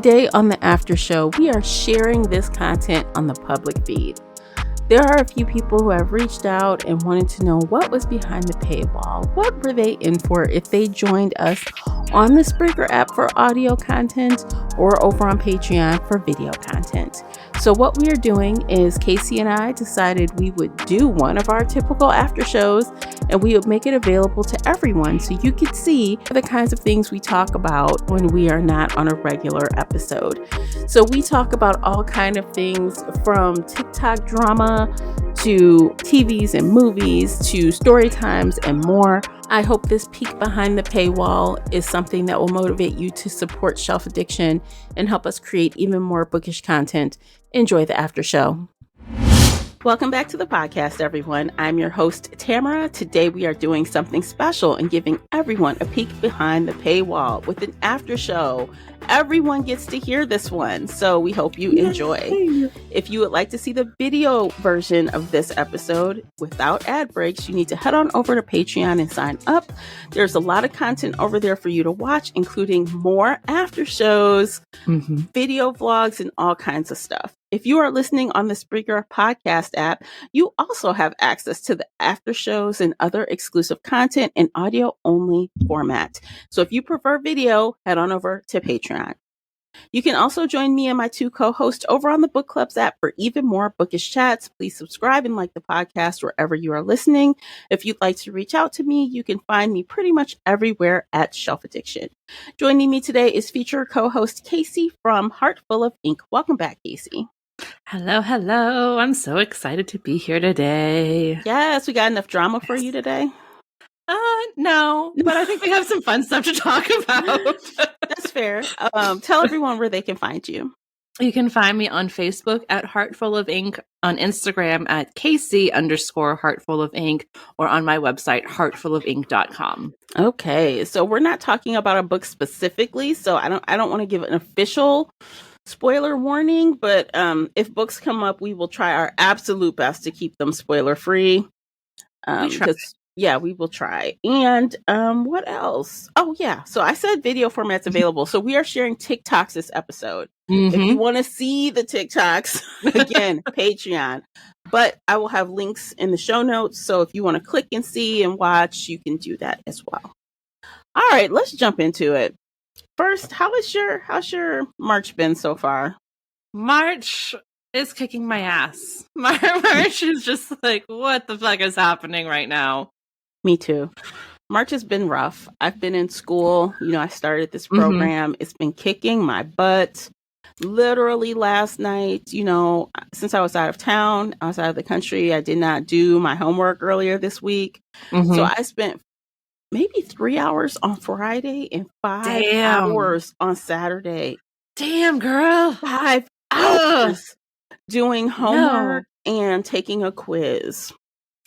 Today on the After Show, we are sharing this content on the public feed. There are a few people who have reached out and wanted to know what was behind the paywall. What were they in for if they joined us on the Spreaker app for audio content or over on Patreon for video content? So what we are doing is Casey and I decided we would do one of our typical after shows and we would make it available to everyone so you could see the kinds of things we talk about when we are not on a regular episode. So we talk about all kinds of things from TikTok drama to TVs and movies to story times and more. I hope this peek behind the paywall is something that will motivate you to support Shelf Addiction and help us create even more bookish content. Enjoy the after show. Welcome back to the podcast, everyone. I'm your host, Tamara. Today we are doing something special and giving everyone a peek behind the paywall with an after show. Everyone gets to hear this one, so we hope you enjoy. If you would like to see the video version of this episode without ad breaks, you need to head on over to Patreon and sign up. There's a lot of content over there for you to watch, including more after shows, video vlogs, and all kinds of stuff. If you are listening on the Spreaker podcast app, you also have access to the after shows and other exclusive content in audio only format. So if you prefer video, head on over to Patreon. You can also join me and my two co-hosts over on the Book Clubs app for even more bookish chats. Please subscribe and like the podcast wherever you are listening. If you'd like to reach out to me, you can find me pretty much everywhere at Shelf Addiction. Joining me today is feature co-host Casey from Heart Full of Ink. Welcome back, Casey. Hello. I'm so excited to be here today. Yes, we got enough drama for you today. No, but I think we have some fun stuff to talk about. That's fair. Tell everyone where they can find you. You can find me on Facebook at Heartful of Ink, on Instagram at Casey_Heartful of Ink, or on my website, heartfulofink.com. Okay, so we're not talking about a book specifically, so I don't want to give an official spoiler warning, but if books come up, we will try our absolute best to keep them spoiler free. We will try. And what else? Oh yeah, so I said video format's available. So we are sharing TikToks this episode. If you want to see the TikToks, again, Patreon. But I will have links in the show notes. So if you want to click and see and watch, you can do that as well. All right, let's jump into it. First, how's your March been so far? March is kicking my ass. March is just like, what the fuck is happening right now? Me too. March has been rough. I've been in school. I started this program. It's been kicking my butt. Literally last night, since I was out of town, I was out of the country, I did not do my homework earlier this week. So I spent maybe 3 hours on Friday and 5 hours on Saturday. Damn, girl. 5 hours doing homework and taking a quiz.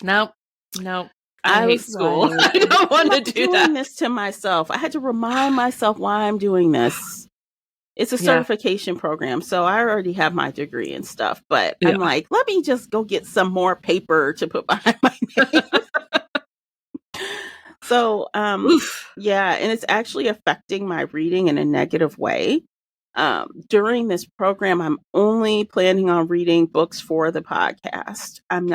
Nope. I hate school. Like, I don't want to do that. Doing this to myself. I had to remind myself why I'm doing this. It's a certification program, so I already have my degree and stuff. But I'm like, let me just go get some more paper to put behind my name. So, and it's actually affecting my reading in a negative way. During this program, I'm only planning on reading books for the podcast. I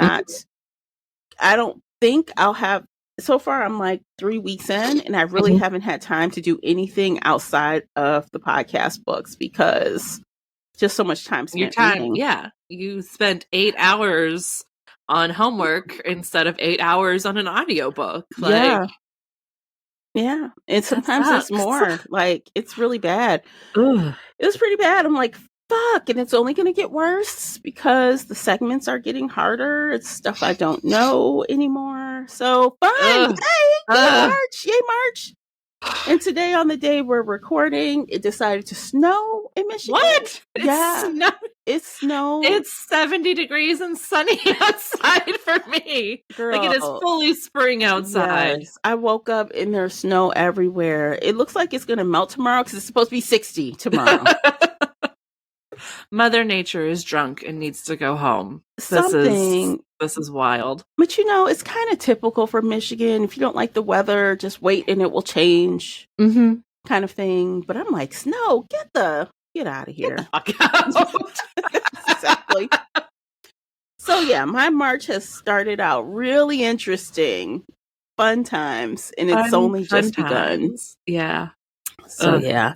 don't think I'll have, so far I'm like 3 weeks in and I really haven't had time to do anything outside of the podcast books because just so much time spent reading. Yeah. You spent 8 hours on homework instead of 8 hours on an audiobook. Yeah. And sometimes it's more. Like, it's really bad. Ugh. It was pretty bad. I'm like, fuck. And it's only going to get worse because the segments are getting harder. It's stuff I don't know anymore. So fun. Hey, March. Yay, March. And today, on the day we're recording, it decided to snow in Michigan. What? It snowed. It's 70 degrees and sunny outside for me. Girl, like, it is fully spring outside. Yes. I woke up and there's snow everywhere. It looks like it's going to melt tomorrow because it's supposed to be 60 tomorrow. Mother Nature is drunk and needs to go home. This is wild. But it's kind of typical for Michigan. If you don't like the weather, just wait and it will change kind of thing. But I'm like, snow, get the Get out of here. Fuck out. Exactly. So yeah, my March has started out really interesting. Fun times. And it's only just begun. Yeah. So yeah.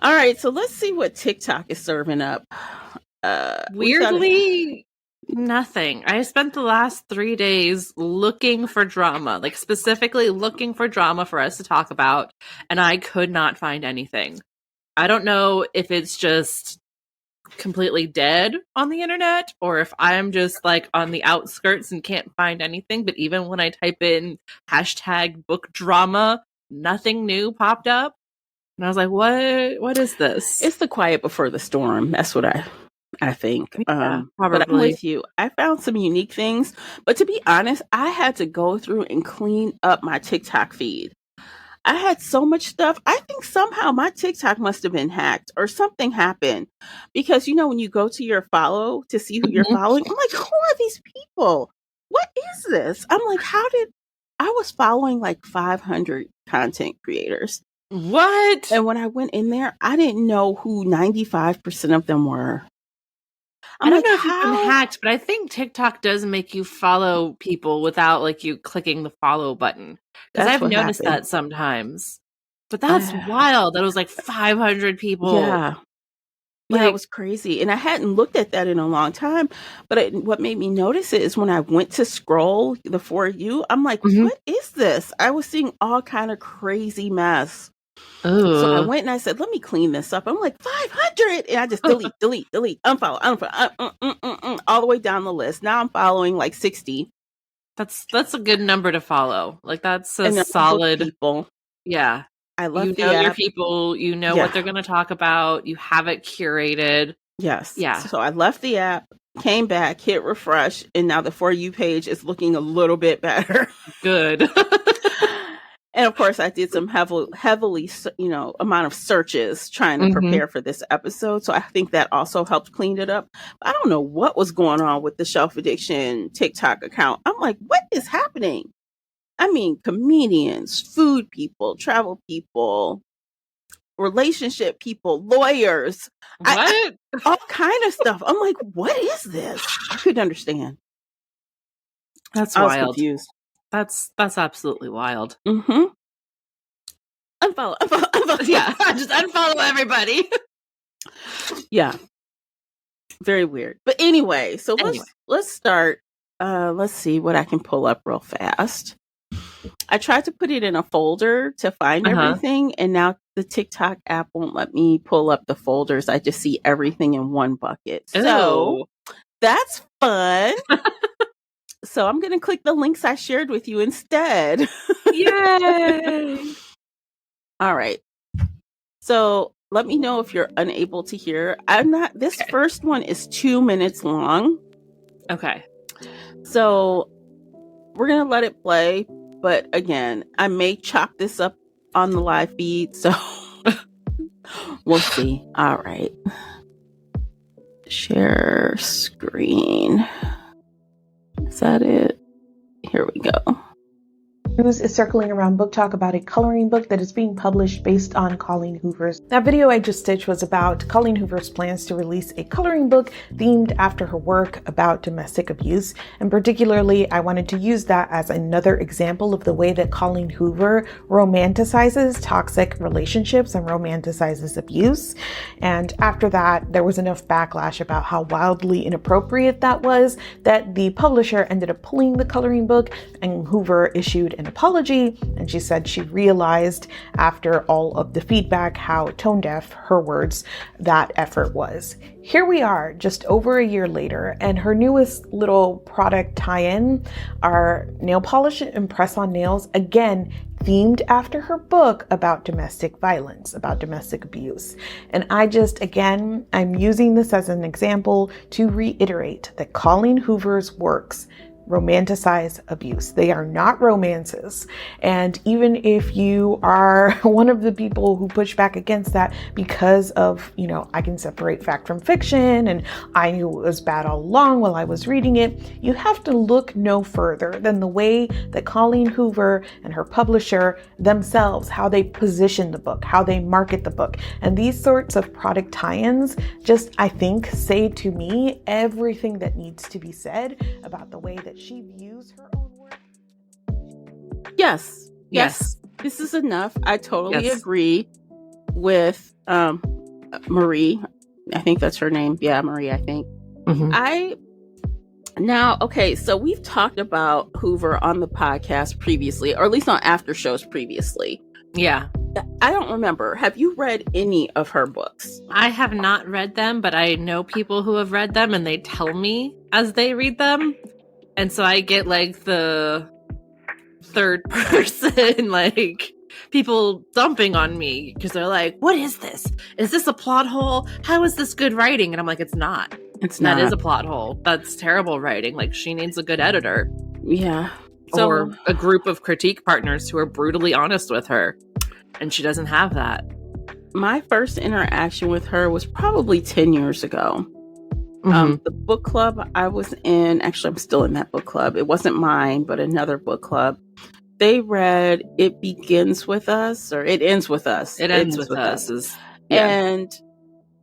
All right. So let's see what TikTok is serving up. Weirdly, nothing. I spent the last 3 days looking for drama, like specifically looking for drama for us to talk about, and I could not find anything. I don't know if it's just completely dead on the internet or if I'm just like on the outskirts and can't find anything. But even when I type in #book drama, nothing new popped up. And I was like, what is this? It's the quiet before the storm. That's what I think. Yeah, but I'm with you. I found some unique things. But to be honest, I had to go through and clean up my TikTok feed. I had so much stuff. I think somehow my TikTok must have been hacked or something happened. Because, when you go to your follow to see who you're following, I'm like, who are these people? What is this? I'm like, I was following like 500 content creators. What? And when I went in there, I didn't know who 95% of them were. I don't know if you've been hacked, but I think TikTok does make you follow people without like you clicking the follow button. Because I've noticed that sometimes. But that's wild. That was like 500 people. Yeah. Yeah, it was crazy. And I hadn't looked at that in a long time. But what made me notice it is when I went to scroll the For You, I'm like, what is this? I was seeing all kind of crazy mess. So I went and I said, let me clean this up. I'm like, 500. And I just delete, unfollow, all the way down the list. Now I'm following like 60. That's a good number to follow. Like that's a solid people. Yeah. I love your people, what they're going to talk about. You have it curated. Yes. Yeah. So I left the app, came back, hit refresh, and now the For You page is looking a little bit better. Good. And of course, I did some heavily, amount of searches trying to prepare for this episode. So I think that also helped clean it up. I don't know what was going on with the Shelf Addiction TikTok account. I'm like, what is happening? I mean, comedians, food people, travel people, relationship people, lawyers, all kind of stuff. I'm like, what is this? I couldn't understand. That's I wild. was confused. That's absolutely wild. Unfollow. Yeah, just unfollow everybody. Yeah. Very weird. But anyway, so let's start. Let's see what I can pull up real fast. I tried to put it in a folder to find everything, and now the TikTok app won't let me pull up the folders. I just see everything in one bucket. So that's fun. So I'm going to click the links I shared with you instead. Yay! All right. So let me know if you're unable to hear. This first one is 2 minutes long. Okay. So we're going to let it play. But again, I may chop this up on the live feed. So we'll see. All right. Share screen. Is that it? Here we go. News is circling around BookTok about a coloring book that is being published based on Colleen Hoover's. That video I just stitched was about Colleen Hoover's plans to release a coloring book themed after her work about domestic abuse. And particularly, I wanted to use that as another example of the way that Colleen Hoover romanticizes toxic relationships and romanticizes abuse. And after that, there was enough backlash about how wildly inappropriate that was that the publisher ended up pulling the coloring book, and Hoover issued an apology, and she said she realized after all of the feedback how tone deaf, her words, that effort was. Here we are just over a year later, and her newest little product tie-in are nail polish and press-on nails, again themed after her book about domestic violence, about domestic abuse. And I'm using this as an example to reiterate that Colleen Hoover's works romanticize abuse. They are not romances. And even if you are one of the people who push back against that because of, I can separate fact from fiction and I knew it was bad all along while I was reading it, you have to look no further than the way that Colleen Hoover and her publisher themselves, how they position the book, how they market the book. And these sorts of product tie-ins just, I think, say to me everything that needs to be said about the way that she views her own work. Yes. This is enough. I totally agree with Marie. I think that's her name. Yeah, Marie, I think. So we've talked about Hoover on the podcast previously, or at least on after shows previously. Yeah. I don't remember. Have you read any of her books? I have not read them, but I know people who have read them and they tell me as they read them. And so I get like the third person, like people dumping on me because they're like, what is this? Is this a plot hole? How is this good writing? And I'm like, it's not. That is a plot hole. That's terrible writing. Like, she needs a good editor. Yeah. Or a group of critique partners who are brutally honest with her. And she doesn't have that. My first interaction with her was probably 10 years ago. The book club I was in, actually, I'm still in that book club. It wasn't mine, but another book club. They read It Begins With Us, or It Ends With Us. It Ends With Us. And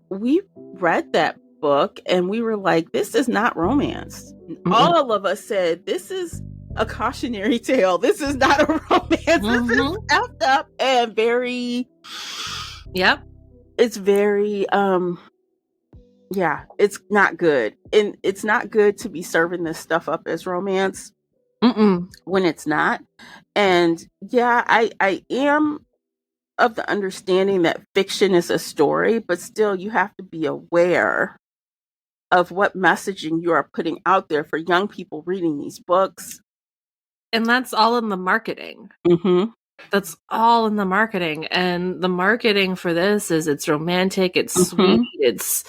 we read that book and we were like, this is not romance. All of us said, this is a cautionary tale. This is not a romance. This is effed up and very... Yep. It's very... it's not good. And it's not good to be serving this stuff up as romance when it's not. And I am of the understanding that fiction is a story, but still you have to be aware of what messaging you are putting out there for young people reading these books. And that's all in the marketing. That's all in the marketing. And the marketing for this is it's romantic, it's sweet, it's,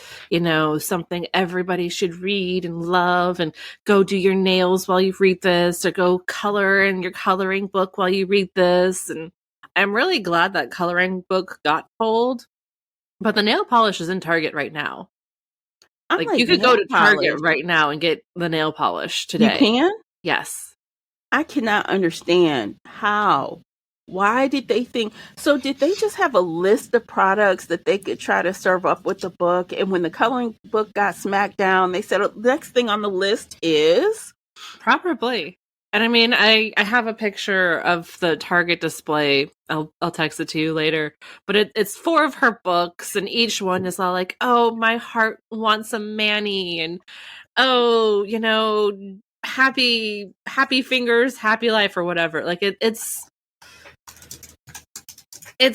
something everybody should read and love, and go do your nails while you read this, or go color in your coloring book while you read this. And I'm really glad that coloring book got pulled, but the nail polish is in Target right now. You could go to Target right now and get the nail polish today. You can? Yes. I cannot understand how. Why did they think? So did they just have a list of products that they could try to serve up with the book? And when the coloring book got smacked down, they said, the next thing on the list is? Probably. And I mean, I have a picture of the Target display. I'll text it to you later. But it's 4 of her books, and each one is all like, oh, my heart wants a Manny, and oh, happy fingers, happy life, or whatever. Like it's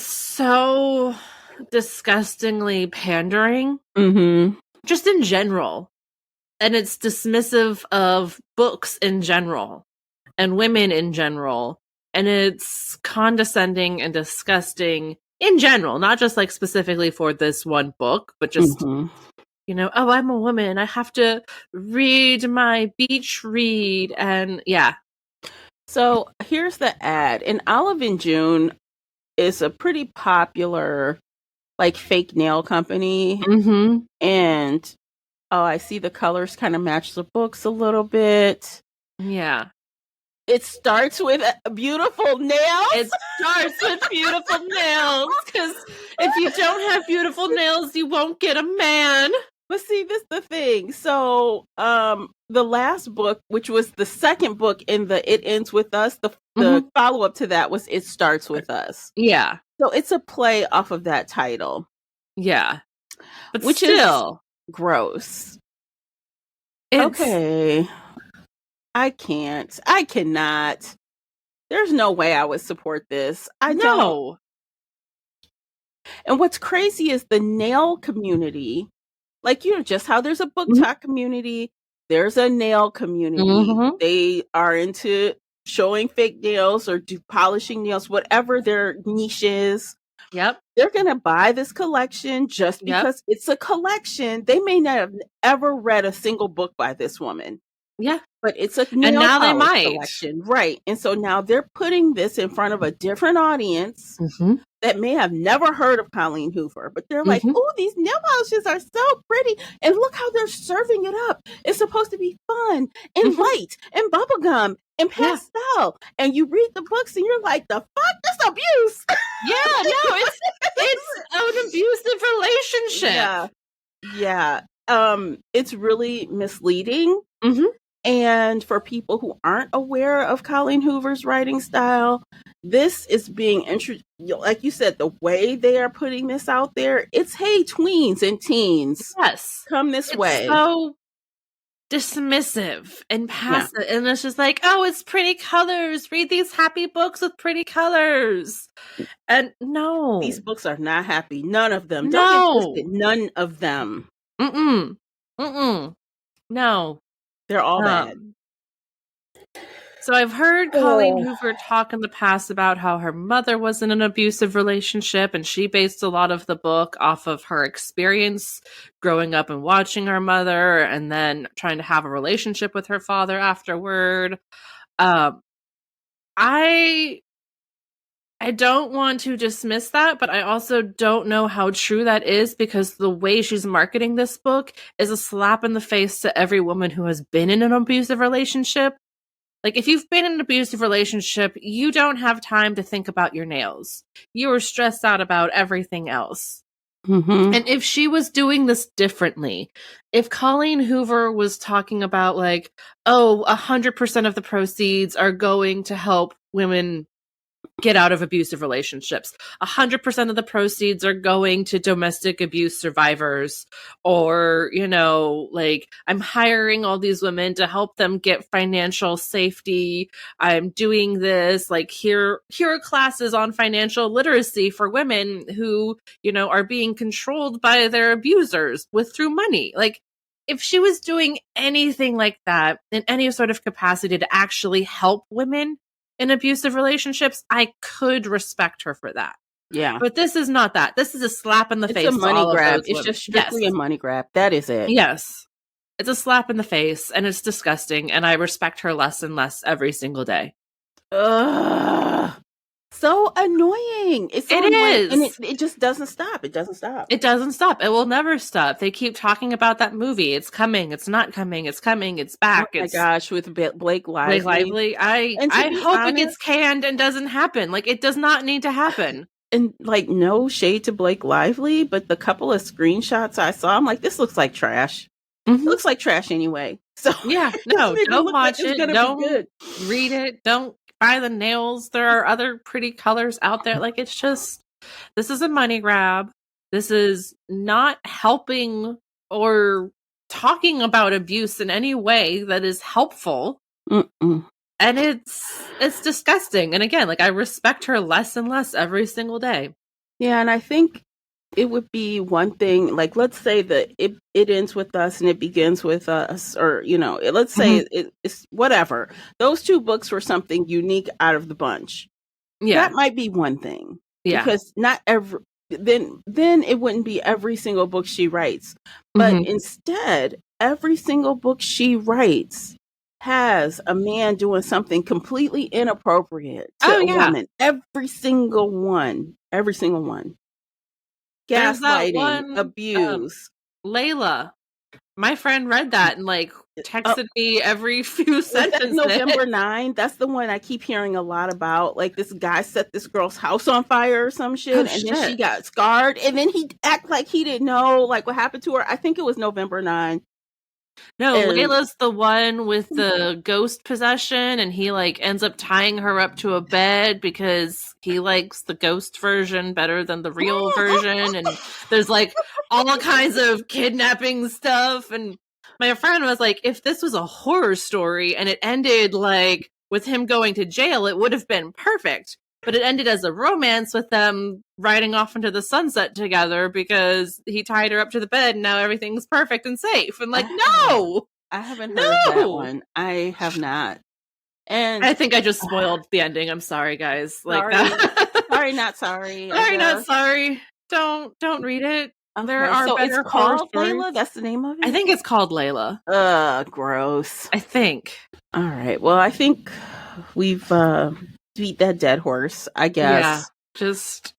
so disgustingly pandering, just in general. And it's dismissive of books in general and women in general. And it's condescending and disgusting in general, not just like specifically for this one book, but just, oh, I'm a woman, I have to read my beach read. And yeah. So here's the ad. In Olive and June is a pretty popular fake nail company. And I see the colors kind of match the books a little bit. Yeah. It starts with beautiful nails. It starts with beautiful nails, because if you don't have beautiful nails, you won't get a man. But see, this is the thing. So the last book, which was the second book in the It Ends With Us, the follow-up to that was It Starts With Us. Yeah. So it's a play off of that title. Yeah. But which still is gross. Okay. I cannot. There's no way I would support this. I don't. And what's crazy is the nail community, just how there's a BookTok community, there's a nail community. They are into showing fake nails or polishing nails, whatever their niche is. Yep. They're going to buy this collection just because it's a collection. They may not have ever read a single book by this woman. Yeah. but it's a And nail now they polish might. collection, right? And so now they're putting this in front of a different audience that may have never heard of Colleen Hoover, but they're like, "Oh, these nail polishes are so pretty, and look how they're serving it up. It's supposed to be fun and light and bubblegum and pastel." And you read the books, and you're like, "The fuck, this abuse." Yeah, no, it's an abusive relationship. Yeah. It's really misleading. And for people who aren't aware of Colleen Hoover's writing style, this is being introduced, like you said, the way they are putting this out there, it's, hey, tweens and teens, come this way. So dismissive and passive, and it's just like, oh, it's pretty colors. Read these happy books with pretty colors. And no, these books are not happy. None of them. Don't get twisted. None of them. No. They're all bad. So I've heard Colleen Hoover talk in the past about how her mother was in an abusive relationship, and she based a lot of the book off of her experience growing up and watching her mother, and then trying to have a relationship with her father afterward. I don't want to dismiss that, but I also don't know how true that is, because the way she's marketing this book is a slap in the face to every woman who has been in an abusive relationship. Like, if you've been in an abusive relationship, you don't have time to think about your nails. You are stressed out about everything else. And if she was doing this differently, if Colleen Hoover was talking about, like, 100% of the proceeds are going to help women get out of abusive relationships, 100% of the proceeds are going to domestic abuse survivors, or, like, I'm hiring all these women to help them get financial safety. I'm doing this, like, here are classes on financial literacy for women who, are being controlled by their abusers through money. Like, if she was doing anything like that in any sort of capacity to actually help women in abusive relationships, I could respect her for that. Yeah. But this is not that. This is a slap in the face. It's a money grab. It's just strictly a money grab. That is it. Yes. It's a slap in the face, and it's disgusting, and I respect her less and less every single day. Ugh. So annoying. It's so annoying. And it just doesn't stop. It doesn't stop. It doesn't stop. It will never stop. They keep talking about that movie. It's coming. It's not coming. It's coming. It's back. Oh my gosh, with Blake Lively. I hope it gets canned and doesn't happen. Like, it does not need to happen. And, like, no shade to Blake Lively, but the couple of screenshots I saw, I'm like, this looks like trash. It looks like trash anyway. So yeah, no, don't watch it. Don't read it. Don't buy the nails. There are other pretty colors out there. Like, it's just, this is a money grab. This is not helping or talking about abuse in any way that is helpful. And it's disgusting. And again, like, I respect her less and less every single day. Yeah, and I think it would be one thing, like, let's say that it ends with us and it begins with us, or, let's say it's whatever. Those two books were something unique out of the bunch. Yeah. That might be one thing. Yeah. Because not every, then it wouldn't be every single book she writes. But instead, every single book she writes has a man doing something completely inappropriate to a woman. Every single one. Every single one. Gaslighting, abuse. Layla, my friend read that and, like, texted me every few sentences. November 9. That's the one I keep hearing a lot about. Like, this guy set this girl's house on fire or some shit, then she got scarred, and then he act like he didn't know, like, what happened to her. I think it was November 9. No, Layla's the one with the ghost possession, and he, like, ends up tying her up to a bed because he likes the ghost version better than the real version, and there's, like, all kinds of kidnapping stuff. And my friend was like, if this was a horror story and it ended, like, with him going to jail, it would have been perfect. But it ended as a romance with them riding off into the sunset together because he tied her up to the bed and now everything's perfect and safe. And, like, no! I haven't heard that one. I have not. And I think I just spoiled the ending. I'm sorry, guys. Like, sorry. Sorry, not sorry. Sorry, not sorry. Don't read it. There Okay, are so it's better horror called stories. Layla? That's the name of it? I think it's called Layla. Gross. I think. All right. Well, I think we've beat that dead horse, I guess. Yeah. Just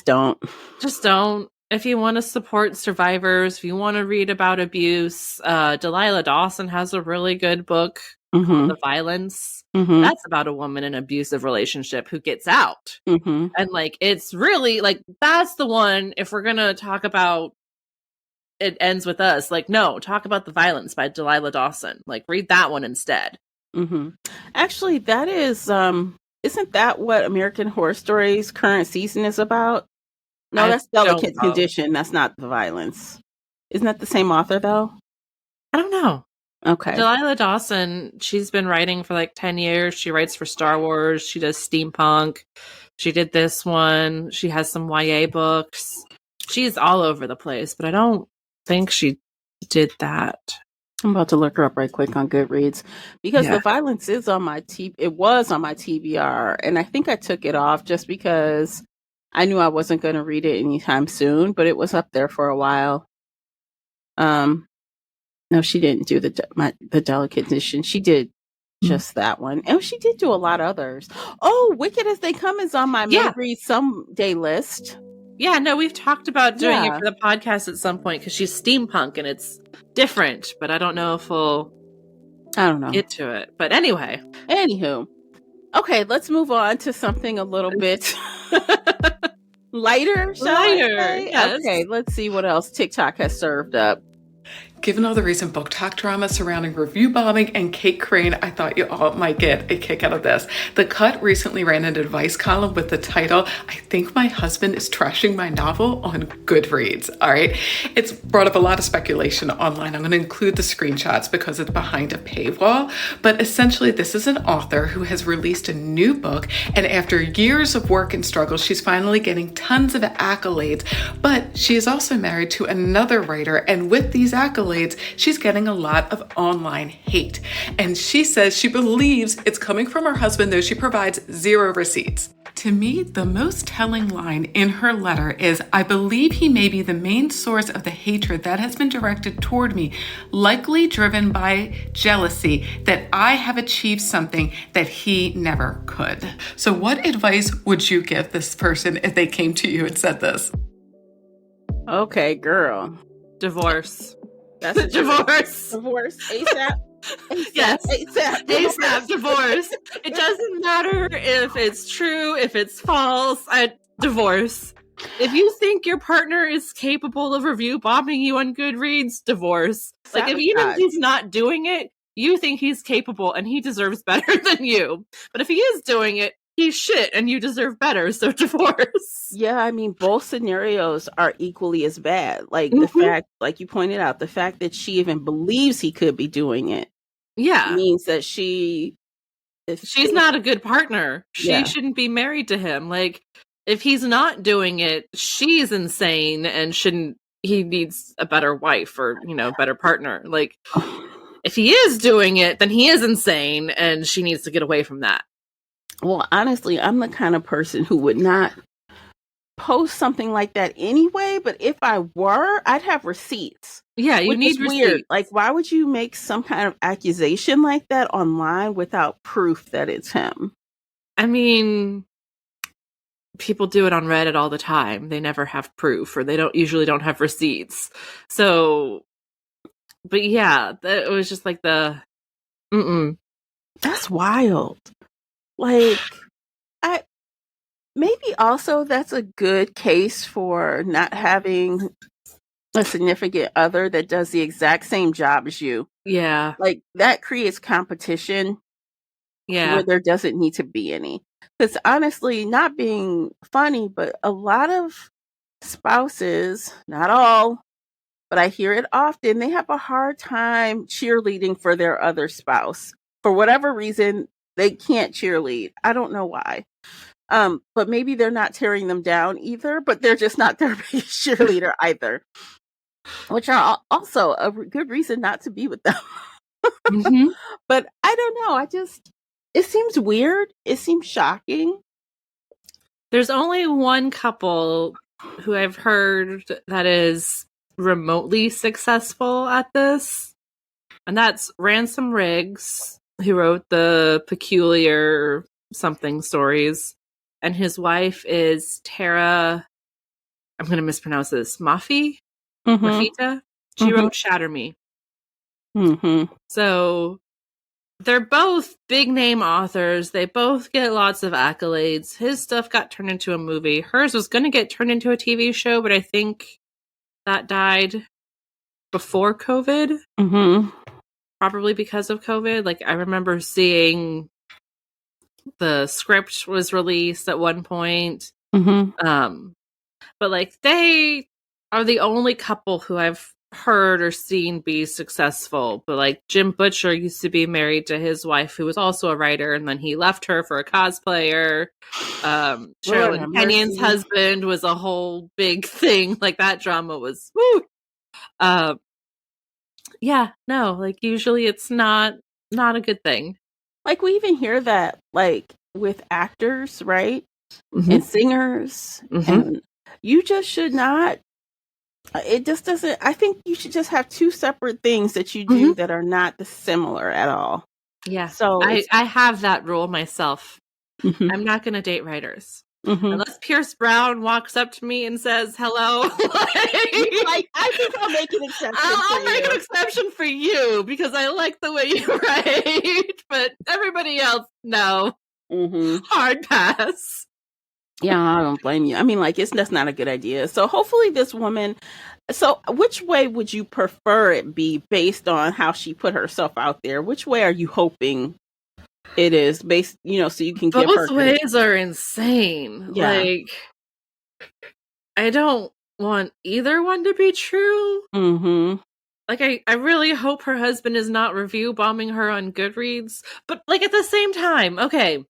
don't. Just don't. If you want to support survivors, if you want to read about abuse, Delilah Dawson has a really good book called The Violence. That's about a woman in an abusive relationship who gets out. And like, it's really like, that's the one, if we're going to talk about It Ends With Us, like, no, talk about The Violence by Delilah Dawson. Like, read that one instead. Actually, that is, isn't that what American Horror Story's current season is about? No, that's Delicate Condition. That's not The Violence. Isn't that the same author, though? I don't know. Okay. Delilah Dawson, she's been writing for like 10 years. She writes for Star Wars. She does steampunk. She did this one. She has some YA books. She's all over the place, but I don't think she did that. I'm about to look her up right quick on Goodreads because The Violence is on my it was on my TBR, and I think I took it off just because I knew I wasn't going to read it anytime soon, but it was up there for a while. No, she didn't do the Delicate Condition. She did just that one. And she did do a lot of others. Oh, Wicked as They Come is on my may read someday list. Yeah, no, we've talked about doing it for the podcast at some point because she's steampunk and it's different, but I don't know if we'll get to it. But anyway. Anywho. Okay, let's move on to something a little bit lighter. Yes. Okay, let's see what else TikTok has served up. Given all the recent BookTok drama surrounding review bombing and Kate Crane, I thought you all might get a kick out of this. The Cut recently ran an advice column with the title, "I think my husband is trashing my novel" on Goodreads, all right? It's brought up a lot of speculation online. I'm going to include the screenshots because it's behind a paywall, but essentially this is an author who has released a new book, and after years of work and struggle, she's finally getting tons of accolades, but she is also married to another writer, and with these accolades, she's getting a lot of online hate. And she says she believes it's coming from her husband, though she provides zero receipts. To me, the most telling line in her letter is, "I believe he may be the main source of the hatred that has been directed toward me, likely driven by jealousy that I have achieved something that he never could." So what advice would you give this person if they came to you and said this? Okay, girl. Divorce. That's a divorce. Divorce. ASAP. Yes. ASAP. Divorce. It doesn't matter if it's true, if it's false. Divorce. If you think your partner is capable of review bombing you on Goodreads, divorce. Like, if even he's not doing it, you think he's capable and he deserves better than you. But if he is doing it, he's shit and you deserve better, so divorce. Yeah, I mean, both scenarios are equally as bad. Like, the fact, like you pointed out, the fact that she even believes he could be doing it means that she's not a good partner. She shouldn't be married to him. Like, if he's not doing it, she's insane and he needs a better wife or, better partner. Like, if he is doing it, then he is insane and she needs to get away from that. Well, honestly, I'm the kind of person who would not post something like that anyway, but if I were, I'd have receipts. Yeah, you need receipts. Weird. Like, why would you make some kind of accusation like that online without proof that it's him? I mean, people do it on Reddit all the time. They never have proof, or they usually don't have receipts. So, but yeah, it was just like that's wild. Like, maybe also that's a good case for not having a significant other that does the exact same job as you. Yeah. Like, that creates competition. Yeah. Where there doesn't need to be any. Because honestly, not being funny, but a lot of spouses, not all, but I hear it often, they have a hard time cheerleading for their other spouse. For whatever reason, they can't cheerlead. I don't know why. But maybe they're not tearing them down either, but they're just not their biggest cheerleader either. Which are also a good reason not to be with them. But I don't know. It seems weird. It seems shocking. There's only one couple who I've heard that is remotely successful at this, and that's Ransom Riggs, who wrote the Peculiar Something stories, and his wife is Tara. I'm going to mispronounce this. Mafita. She wrote Shatter Me. So they're both big name authors. They both get lots of accolades. His stuff got turned into a movie. Hers was going to get turned into a TV show, but I think that died before COVID. Probably because of COVID. Like, I remember seeing the script was released at one point. But like, they are the only couple who I've heard or seen be successful. But like, Jim Butcher used to be married to his wife, who was also a writer, and then he left her for a cosplayer. Sherilyn Kenyon's husband was a whole big thing. Like, that drama was woo. Yeah, no, like, usually it's not a good thing. Like, we even hear that, like, with actors, right? And singers. And you just should not, it just doesn't, I think you should just have two separate things that you do that are not similar at all. Yeah. So I have that rule myself. I'm not going to date writers. Unless Pierce Brown walks up to me and says hello. Like, I think I'll make an exception. I'll make an exception for you because I like the way you write. But everybody else, no. Hard pass. Yeah, I don't blame you. I mean, like, that's not a good idea. So hopefully this woman, so which way would you prefer it be based on how she put herself out there? Which way are you hoping it is based, so you can give her both ways are insane. Yeah. Like, I don't want either one to be true. Like, I really hope her husband is not review bombing her on Goodreads. But, like, at the same time, okay,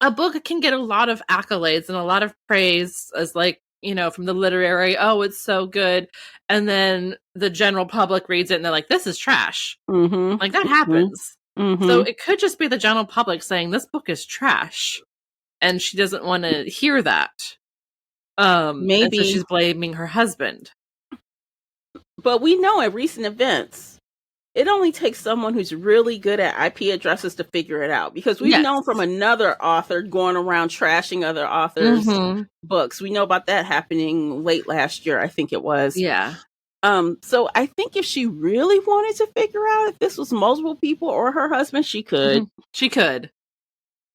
a book can get a lot of accolades and a lot of praise as, like, from the literary, oh, it's so good. And then the general public reads it and they're like, this is trash. Like, that happens. So it could just be the general public saying this book is trash. And she doesn't want to hear that. Maybe. So she's blaming her husband. But we know at recent events, it only takes someone who's really good at IP addresses to figure it out. Because we've known from another author going around trashing other authors' books. We know about that happening late last year, I think it was. Yeah. So I think if she really wanted to figure out if this was multiple people or her husband, she could. She could.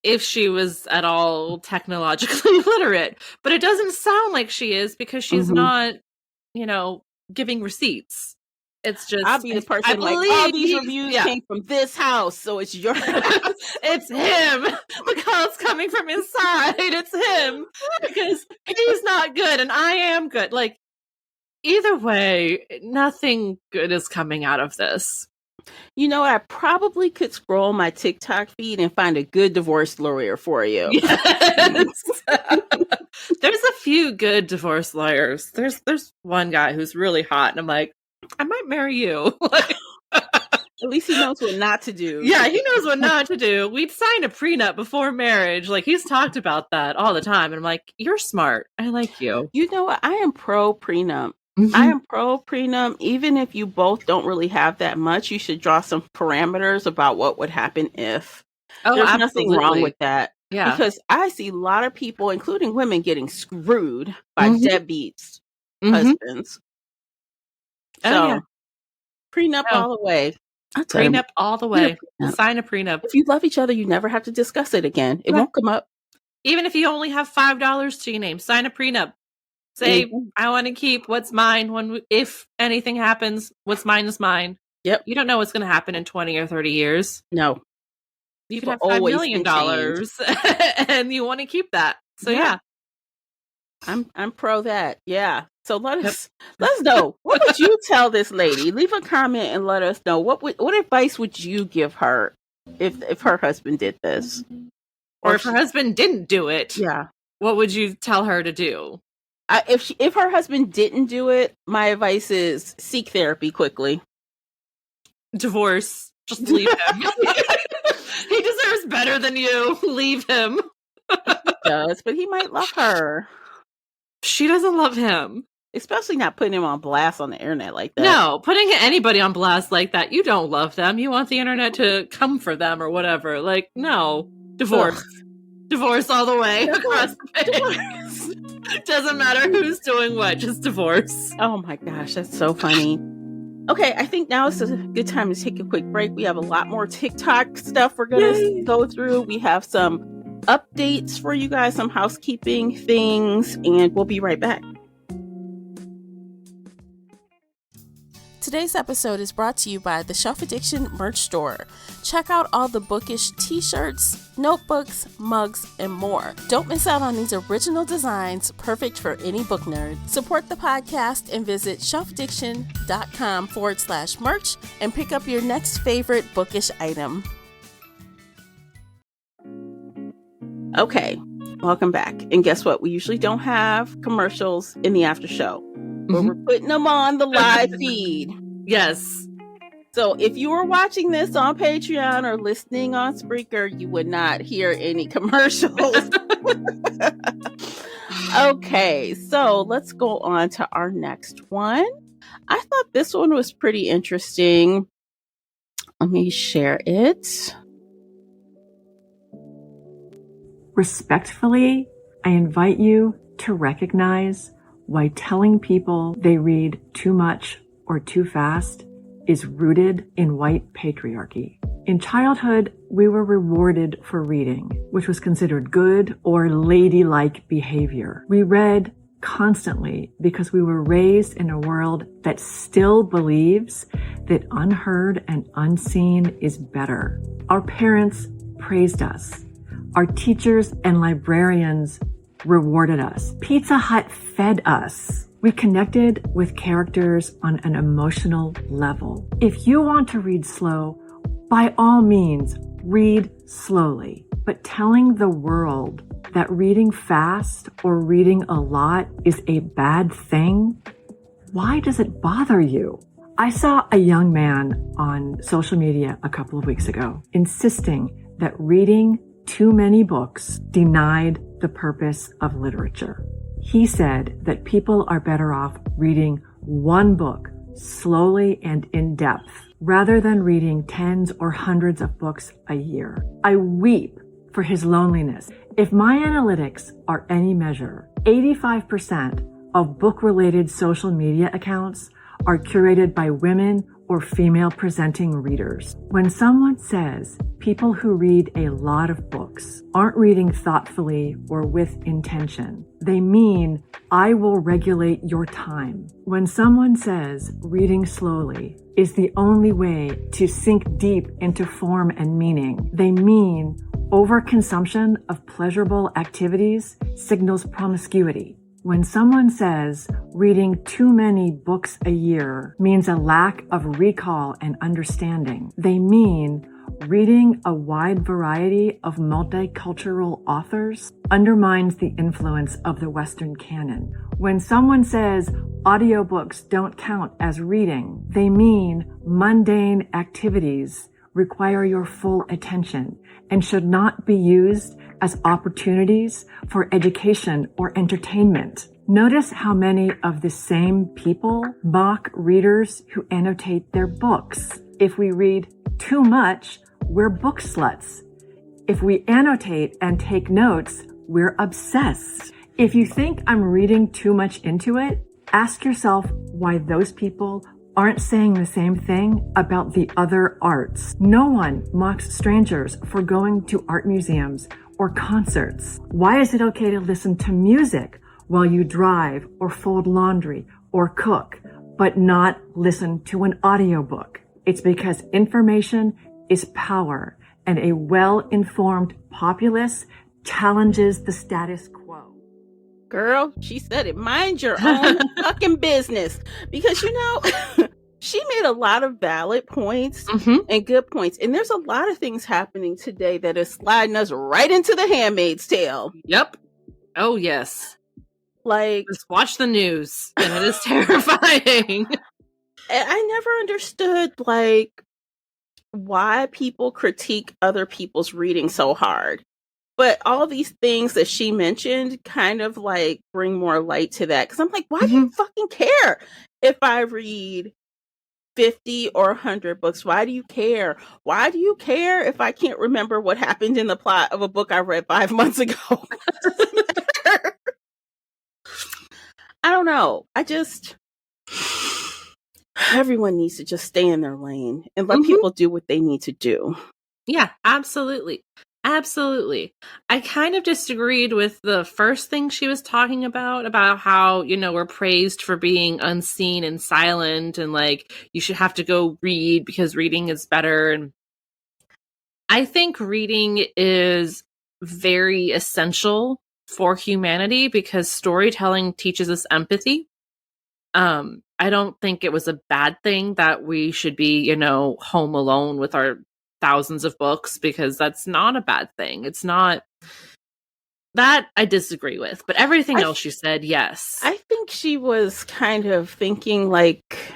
If she was at all technologically literate. But it doesn't sound like she is because she's not, giving receipts. It's just, I'll be the person like, all these reviews came from this house, so it's your house. It's him. The call's coming from inside. It's him. Because he's not good and I am good. Like, either way, nothing good is coming out of this. I probably could scroll my TikTok feed and find a good divorce lawyer for you. Yes. There's a few good divorce lawyers. There's one guy who's really hot, and I'm like, I might marry you. At least he knows what not to do. Yeah, he knows what not to do. We'd signed a prenup before marriage. Like, he's talked about that all the time. And I'm like, you're smart. I like you. You know what? I am pro prenup. I am pro prenup. Even if you both don't really have that much, you should draw some parameters about what would happen if. There's nothing wrong with that. Yeah. Because I see a lot of people, including women, getting screwed by deadbeats husbands. So, prenup all the way. Prenup all the way. Sign a prenup. If you love each other, you never have to discuss it again. It won't come up. Even if you only have $5 to your name, sign a prenup. Say, I want to keep what's mine. If anything happens, what's mine is mine. Yep. You don't know what's going to happen in 20 or 30 years. No. You could have $5 million and you want to keep that. So yeah. I'm pro that. Yeah. So let us know. What would you tell this lady? Leave a comment and let us know. What advice would you give her if her husband did this? Or if her husband didn't do it. Yeah. What would you tell her to do? If her husband didn't do it, my advice is seek therapy quickly. Divorce. Just leave him. He deserves better than you. Leave him. He does, but he might love her. She doesn't love him. Especially not putting him on blast on the internet like that. No, putting anybody on blast like that, you don't love them. You want the internet to come for them or whatever. Like, no. Divorce. Divorce all the way across the page. Doesn't matter who's doing what, just divorce. Oh my gosh, that's so funny. Okay, I think now is a good time to take a quick break. We have a lot more TikTok stuff we're going to go through. We have some updates for you guys, some housekeeping things, and we'll be right back. Today's episode is brought to you by the Shelf Addiction merch store. Check out all the bookish t-shirts, notebooks, mugs, and more. Don't miss out on these original designs, perfect for any book nerd. Support the podcast and visit shelfaddiction.com/merch and pick up your next favorite bookish item. Okay, welcome back. And guess what? We usually don't have commercials in the after show. But we're putting them on the live feed. Yes. So if you were watching this on Patreon or listening on Spreaker, you would not hear any commercials. Okay, so let's go on to our next one. I thought this one was pretty interesting. Let me share it. Respectfully, I invite you to recognize why telling people they read too much or too fast is rooted in white patriarchy. In childhood, we were rewarded for reading, which was considered good or ladylike behavior. We read constantly because we were raised in a world that still believes that unheard and unseen is better. Our parents praised us. Our teachers and librarians rewarded us. Pizza Hut fed us. We connected with characters on an emotional level. If you want to read slow, by all means, read slowly. But telling the world that reading fast or reading a lot is a bad thing, why does it bother you? I saw a young man on social media a couple of weeks ago insisting that reading too many books denied the purpose of literature. He said that people are better off reading one book slowly and in depth rather than reading tens or hundreds of books a year. I weep for his loneliness. If my analytics are any measure, 85% of book-related social media accounts are curated by women or female presenting readers. When someone says people who read a lot of books aren't reading thoughtfully or with intention, they mean I will regulate your time. When someone says reading slowly is the only way to sink deep into form and meaning, they mean overconsumption of pleasurable activities signals promiscuity. When someone says reading too many books a year means a lack of recall and understanding, they mean reading a wide variety of multicultural authors undermines the influence of the Western canon. When someone says audiobooks don't count as reading, they mean mundane activities require your full attention and should not be used as opportunities for education or entertainment. Notice how many of the same people mock readers who annotate their books. If we read too much, we're book sluts. If we annotate and take notes, we're obsessed. If you think I'm reading too much into it, ask yourself why those people aren't saying the same thing about the other arts. No one mocks strangers for going to art museums or concerts. Why is it okay to listen to music while you drive or fold laundry or cook, but not listen to an audiobook? It's because information is power, and a well-informed populace challenges the status quo. Girl, she said it. Mind your own fucking business. Because, you know, she made a lot of valid points and good points. And there's a lot of things happening today that is sliding us right into the Handmaid's Tale. Yep. Oh, yes. Like, just watch the news, and it is terrifying. I never understood, like, why people critique other people's reading so hard. But all these things that she mentioned kind of like bring more light to that. Because I'm like, why do you fucking care if I read 50 or 100 books? Why do you care? Why do you care if I can't remember what happened in the plot of a book I read 5 months ago? I don't know. Everyone needs to just stay in their lane and let people do what they need to do. Yeah, absolutely. Absolutely. I kind of disagreed with the first thing she was talking about how, we're praised for being unseen and silent and like you should have to go read because reading is better. And I think reading is very essential for humanity because storytelling teaches us empathy. I don't think it was a bad thing that we should be, home alone with our thousands of books, because that's not a bad thing. It's not that I disagree with, but everything else she said, yes. I think she was kind of thinking like,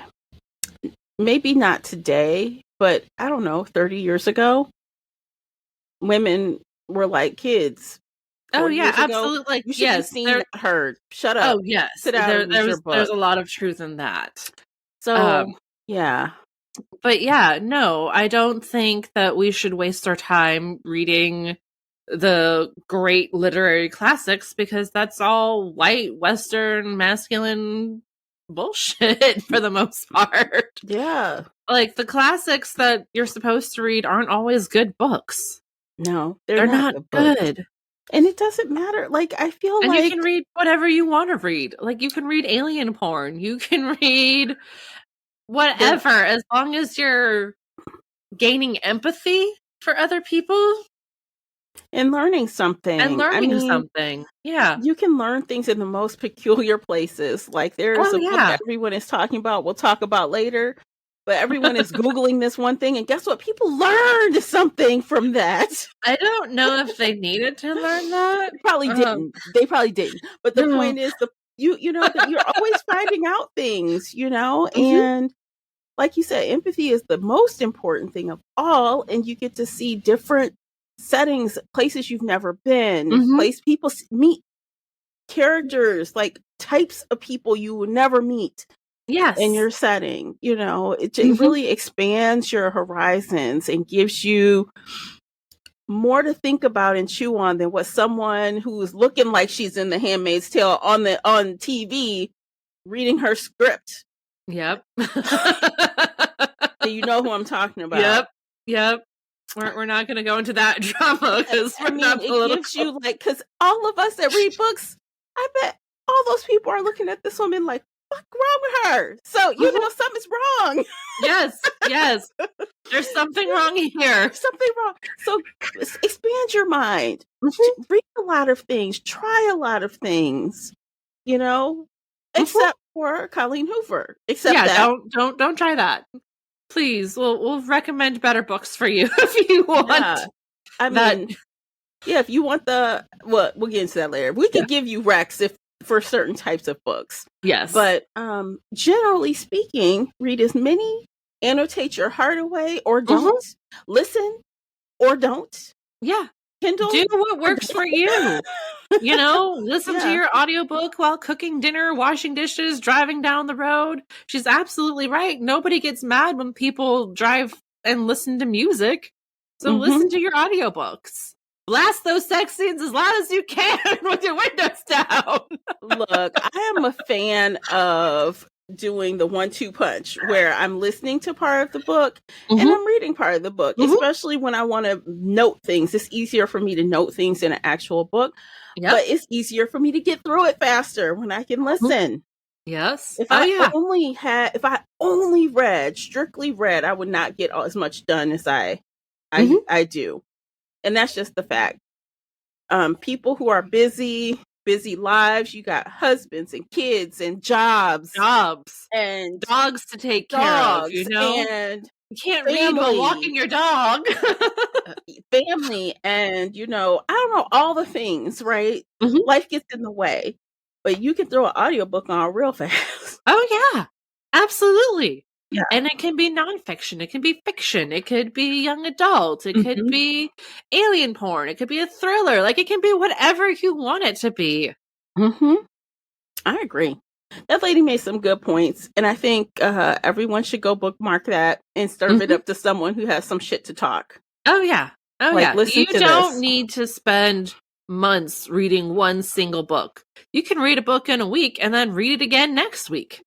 maybe not today, but I don't know, 30 years ago, women were like kids. Oh yeah, absolutely. Like, you should be seen, not heard. Shut up. Oh yes, sit down and read your book. There's a lot of truth in that. So yeah. But yeah, no, I don't think that we should waste our time reading the great literary classics because that's all white, Western, masculine bullshit for the most part. Yeah. Like the classics that you're supposed to read aren't always good books. No, they're not good. And it doesn't matter. Like, I feel and like you can read whatever you want to read. Like, you can read alien porn. You can read whatever, as long as you're gaining empathy for other people. And learning something. Something. Yeah. You can learn things in the most peculiar places. Like, there's a book that everyone is talking about, we'll talk about later. But everyone is Googling this one thing, and guess what? People learned something from that. I don't know if they needed to learn that. They probably didn't. But the point is, that you're always finding out things, and like you said, empathy is the most important thing of all, and you get to see different settings, places you've never been, people meet characters, like types of people you would never meet. Yes. In your setting, it really expands your horizons and gives you more to think about and chew on than what someone who's looking like she's in The Handmaid's Tale on TV reading her script. Yep. So you know who I'm talking about. Yep. We're not going to go into that drama because it gives you because all of us that read books, I bet all those people are looking at this woman like, what's wrong with her? So, something's wrong. Yes. There's something wrong here. Something wrong. So, expand your mind. Read a lot of things. Try a lot of things. Except for Colleen Hoover. Don't try that. Please, we'll recommend better books for you if you want. Yeah. If you want we'll get into that later. We can give you recs for certain types of books. Yes. But generally speaking, read as many, annotate your heart away or don't. Listen or don't. Yeah. Kindle. Do what works for you. Listen to your audiobook while cooking dinner, washing dishes, driving down the road. She's absolutely right. Nobody gets mad when people drive and listen to music. So listen to your audiobooks. Blast those sex scenes as loud as you can with your windows down. Look, I am a fan of doing the 1-2 punch where I'm listening to part of the book and I'm reading part of the book, especially when I want to note things. It's easier for me to note things in an actual book, but it's easier for me to get through it faster when I can listen. Yes. If I only strictly read, I would not get as much done as I do. And that's just the fact. People who are busy lives, you got husbands and kids and jobs and dogs to take care of, and you can't read while walking your dog. Family and I don't know, all the things, right? Life gets in the way, but you can throw an audiobook on real fast. Oh yeah, absolutely. Yeah. And it can be nonfiction. It can be fiction. It could be young adult. It could Mhm. be alien porn. It could be a thriller. Like, it can be whatever you want it to be. I agree. That lady made some good points, and I think everyone should go bookmark that and serve it up to someone who has some shit to talk. Oh, yeah. Oh, Like, yeah. listen You to don't this. need to spend months reading one single book. You can read a book in a week and then read it again next week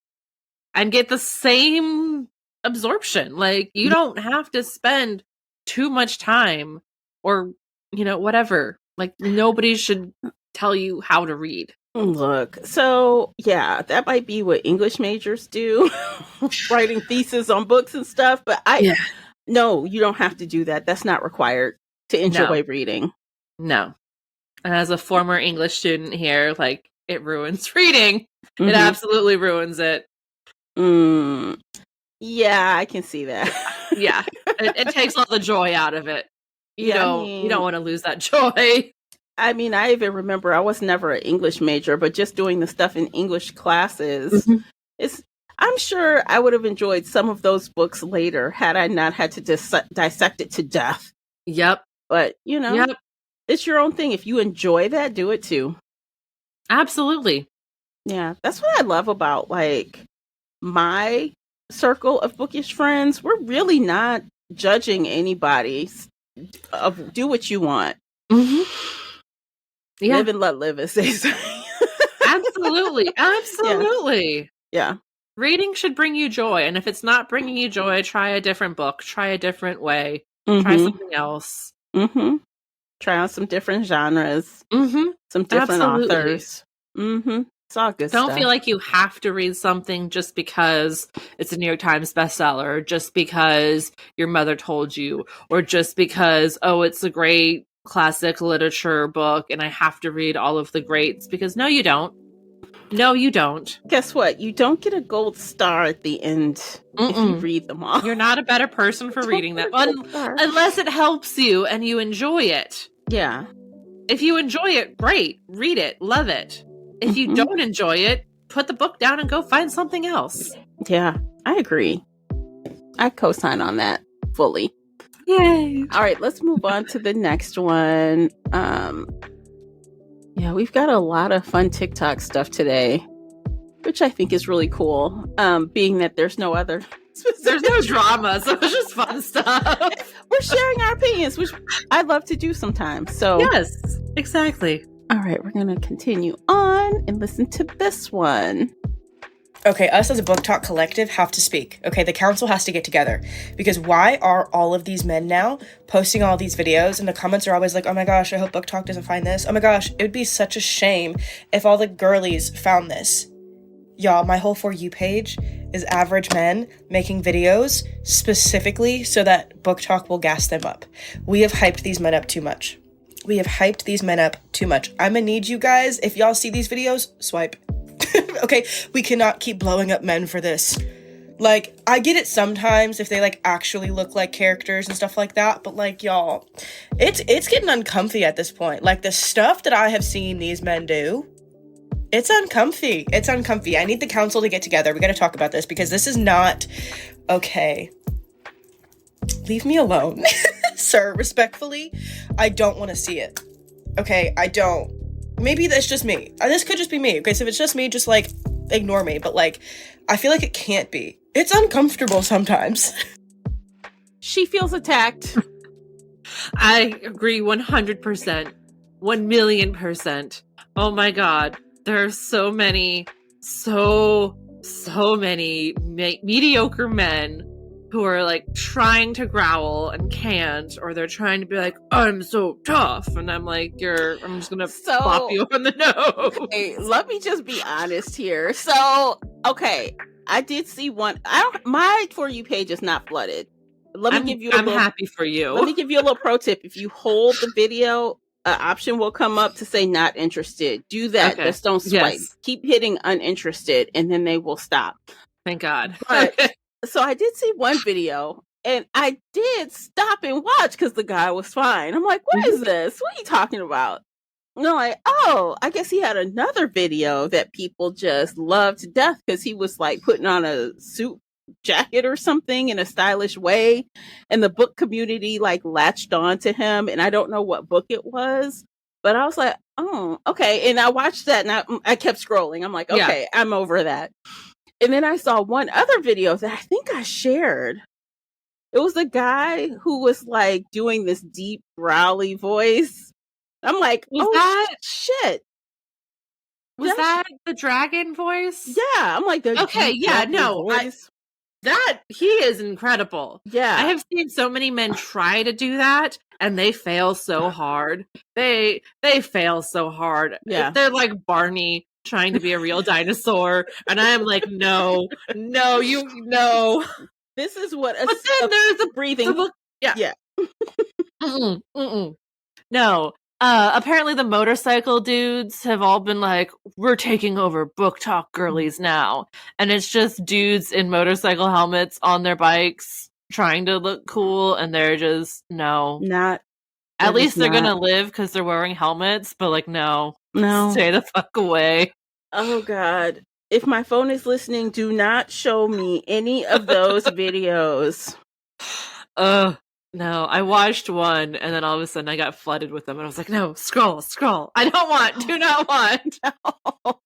and get the same absorption. Like, you don't have to spend too much time or, whatever. Like, nobody should tell you how to read. Look, so yeah, that might be what English majors do, writing theses on books and stuff. But no, you don't have to do that. That's not required to enjoy reading. No. And as a former English student here, like, it ruins reading. It absolutely ruins it. Yeah, I can see that. Yeah, it takes all the joy out of it. You don't want to lose that joy. I mean, I even remember I was never an English major, but just doing the stuff in English classes, I'm sure I would have enjoyed some of those books later had I not had to dissect it to death. Yep. But, it's your own thing. If you enjoy that, do it too. Absolutely. Yeah, that's what I love about, like, my circle of bookish friends. We're really not judging anybody. Do what you want. Yeah. Live and let live, as they say. Absolutely. Absolutely. Yeah. Reading should bring you joy. And if it's not bringing you joy, try a different book. Try a different way. Try something else. Try out some different genres. Some different authors. It's all good stuff. Don't feel like you have to read something just because it's a New York Times bestseller, or just because your mother told you, or just because, it's a great classic literature book and I have to read all of the greats, because no, you don't. No, you don't. Guess what? You don't get a gold star at the end if you read them all. You're not a better person for reading them unless it helps you and you enjoy it. Yeah. If you enjoy it, great. Read it. Love it. If you don't enjoy it, put the book down and go find something else. Yeah, I agree. I co-sign on that fully. Yay. All right, let's move on to the next one. We've got a lot of fun TikTok stuff today, which I think is really cool. Being that there's no drama, so it's just fun stuff. We're sharing our opinions, which I love to do sometimes. So yes, exactly. All right, we're going to continue on and listen to this one. Okay, us as a BookTok collective have to speak. Okay, the council has to get together. Because why are all of these men now posting all these videos, and the comments are always like, oh my gosh, I hope BookTok doesn't find this. Oh my gosh, it would be such a shame if all the girlies found this. Y'all, my whole For You page is average men making videos specifically so that BookTok will gas them up. We have hyped these men up too much. I'm gonna need you guys, if y'all see these videos, swipe. Okay, we cannot keep blowing up men for this. Like, I get it sometimes if they, like, actually look like characters and stuff like that, but, like, y'all, it's getting uncomfy at this point. Like, the stuff that I have seen these men do, it's uncomfy. I need the council to get together. We gotta talk about this, because this is not okay. Leave me alone. Sir, respectfully, I don't want to see it. Okay, I don't. Maybe that's just me. This could just be me. Okay, so if it's just me, just, like, ignore me. But, like, I feel like it can't be. It's uncomfortable sometimes. She feels attacked. I agree 100%. 1,000,000%. Oh my god. There are so many mediocre men who are, like, trying to growl and can't, or they're trying to be like, I'm so tough, and I'm like, I'm just gonna pop you on the nose. Hey, let me just be honest here. So, okay, I did see one. My For You page is not flooded. I'm happy for you. Let me give you a little pro tip. If you hold the video, an option will come up to say not interested. Do that. Okay. Just don't swipe. Yes. Keep hitting uninterested, and then they will stop. Thank God. But, so I did see one video, and I did stop and watch because the guy was fine. I'm like, what is this? What are you talking about? And I'm like, oh, I guess he had another video that people just loved to death because he was, like, putting on a suit jacket or something in a stylish way, and the book community like latched on to him, and I don't know what book it was, but I was like, oh, okay. And I watched that, and I kept scrolling. I'm like, okay, I'm over that. And then I saw one other video that I think I shared. It was a guy who was like doing this deep growly voice. I'm like, shit. Was that the dragon voice? Yeah, I'm like, the okay, yeah, no, voice. He is incredible. Yeah, I have seen so many men try to do that, and they fail so hard. They fail so hard. Yeah, they're like Barney trying to be a real dinosaur, and I am like, no. This is what. But then there's a breathing. book. Yeah. No. Apparently the motorcycle dudes have all been like, we're taking over BookTok girlies now. And it's just dudes in motorcycle helmets on their bikes trying to look cool, and they're just, no. Not. At least they're gonna live because they're wearing helmets, but like, no. Stay the fuck away. Oh, God. If my phone is listening, do not show me any of those videos. No, I watched one, and then all of a sudden I got flooded with them, and I was like, no, scroll. I do not want. No.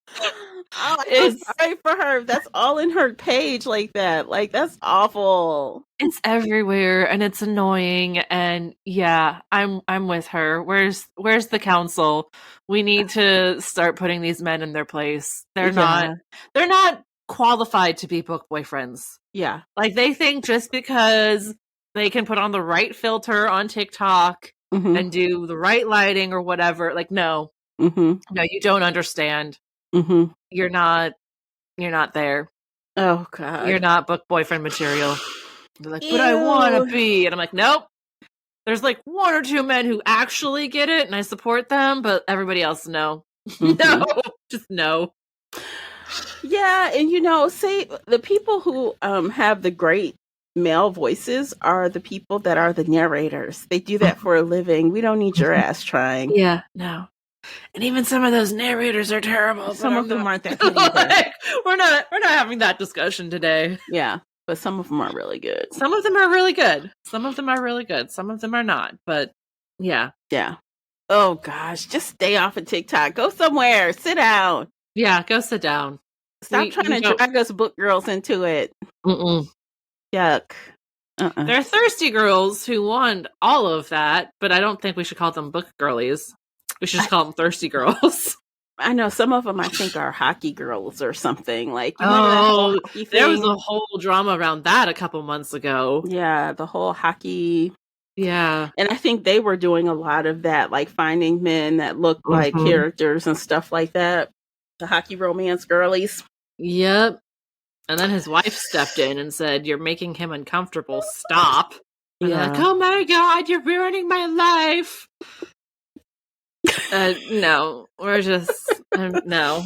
I'm sorry for her. That's all in her page like that. Like, that's awful. It's everywhere, and it's annoying, and yeah, I'm with her. Where's the council? We need to start putting these men in their place. They're not qualified to be book boyfriends. Yeah. Like, they think just because they can put on the right filter on TikTok and do the right lighting or whatever. Like, no. No, you don't understand. You're not there. Oh, God. You're not book boyfriend material. They're like, but I want to be. And I'm like, nope. There's like one or two men who actually get it, and I support them, but everybody else, no. No. Just no. Yeah, and say the people who have the great male voices are the people that are the narrators. They do that for a living. We don't need your ass trying. Yeah, no. And even some of those narrators are terrible. Some of them aren't that good either. Like, we're not having that discussion today. Yeah, but some of them are really good. Some of them are really good. Some of them are not. But yeah. Yeah. Oh gosh, just stay off of TikTok. Go somewhere. Sit down. Yeah, go sit down. Stop trying to drag us book girls into it. Yuck. There are thirsty girls who want all of that, but I don't think we should call them book girlies. We should just call them thirsty girls. I know some of them I think are hockey girls or something. Like, there was a whole drama around that a couple months ago. Yeah, the whole hockey. Yeah. And I think they were doing a lot of that, like finding men that look like characters and stuff like that. The hockey romance girlies. Yep. And then his wife stepped in and said, "You're making him uncomfortable. Stop." And they're like, "Oh my God, you're ruining my life." No, we're just, no.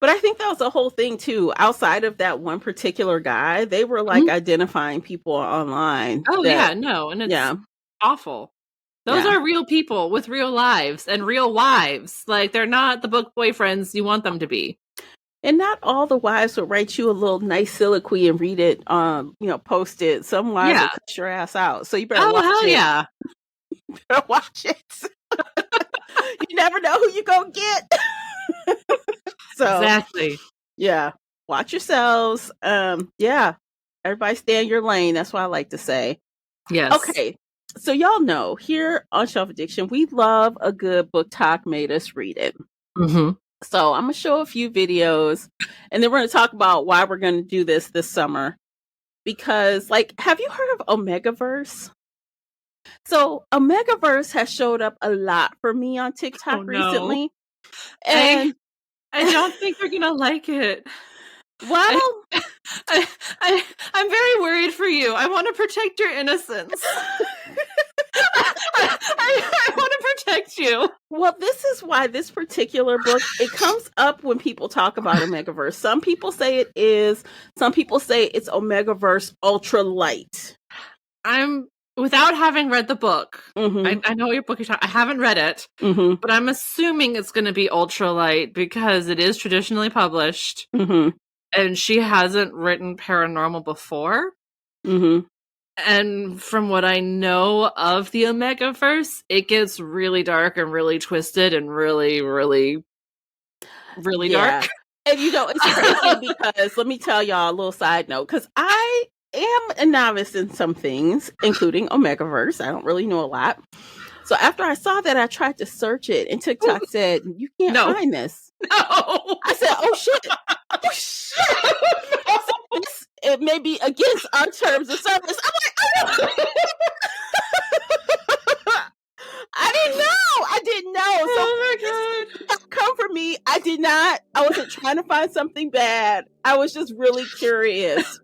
But I think that was the whole thing too. Outside of that one particular guy, they were like identifying people online. Oh, and it's awful. Those are real people with real lives and real wives. Like, they're not the book boyfriends you want them to be. And not all the wives will write you a little nice soliloquy and read it, post it. Some wives will cut your ass out. So you better watch it. Oh, hell yeah. You better watch it. You never know who you're going to get. So, exactly. Yeah. Watch yourselves. Everybody stay in your lane. That's what I like to say. Yes. Okay. So y'all know, here on Shelf Addiction, we love a good book talk made us read it. So I'm going to show a few videos, and then we're going to talk about why we're going to do this summer. Because, have you heard of Omegaverse? So Omegaverse has showed up a lot for me on TikTok recently. And I don't think you're going to like it. Well, I'm very worried for you. I want to protect your innocence. I want to protect you. Well, this is why this particular book, it comes up when people talk about Omegaverse. Some people say it is. Some people say it's Omegaverse Ultra Light. Without having read the book, I know what your book is talking. I haven't read it, but I'm assuming it's going to be ultra light because it is traditionally published. and she hasn't written paranormal before. Mm-hmm. And from what I know of the Omegaverse, it gets really dark and really twisted and really, really, really dark. And it's crazy because let me tell y'all a little side note, because I am a novice in some things, including Omegaverse. I don't really know a lot. So after I saw that, I tried to search it, and TikTok said, you can't find this. No. I said, oh shit. Oh shit. It may be against our terms of service. I'm like, oh. I didn't know. So, Oh my God. Come for me. I did not. I wasn't trying to find something bad. I was just really curious.